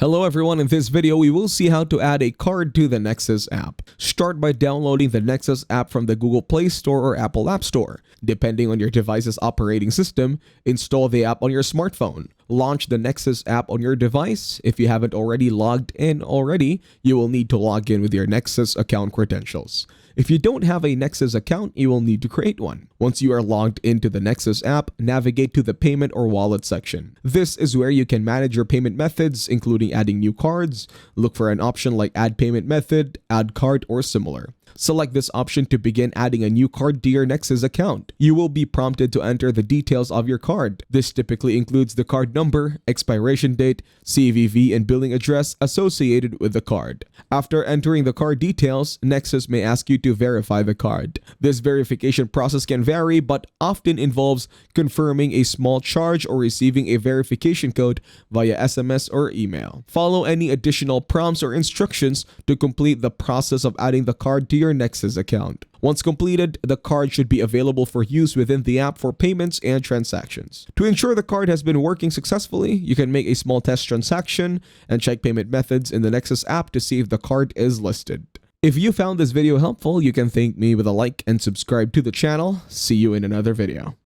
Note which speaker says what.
Speaker 1: Hello everyone, in this video we will see how to add a card to the Nexus app. Start by downloading the Nexus app from the Google Play Store or Apple App Store. Depending on your device's operating system, install the app on your smartphone. Launch the Nexus app on your device. If you haven't already logged in already, you will need to log in with your Nexus account credentials. If you don't have a Nexus account, you will need to create one. Once you are logged into the Nexus app, navigate to the payment or wallet section. This is where you can manage your payment methods, including adding new cards. Look for an option like add payment method, add card, or similar. Select this option to begin adding a new card to your Nexus account. You will be prompted to enter the details of your card. This typically includes the card number, expiration date, CVV, and billing address associated with the card. After entering the card details, Nexus may ask you to verify the card. This verification process can vary but often involves confirming a small charge or receiving a verification code via SMS or email. Follow any additional prompts or instructions to complete the process of adding the card to your Nexus account. Once completed, the card should be available for use within the app for payments and transactions. To ensure the card has been working successfully, you can make a small test transaction and check payment methods in the Nexus app to see if the card is listed. If you found this video helpful, you can thank me with a like and subscribe to the channel. See you in another video.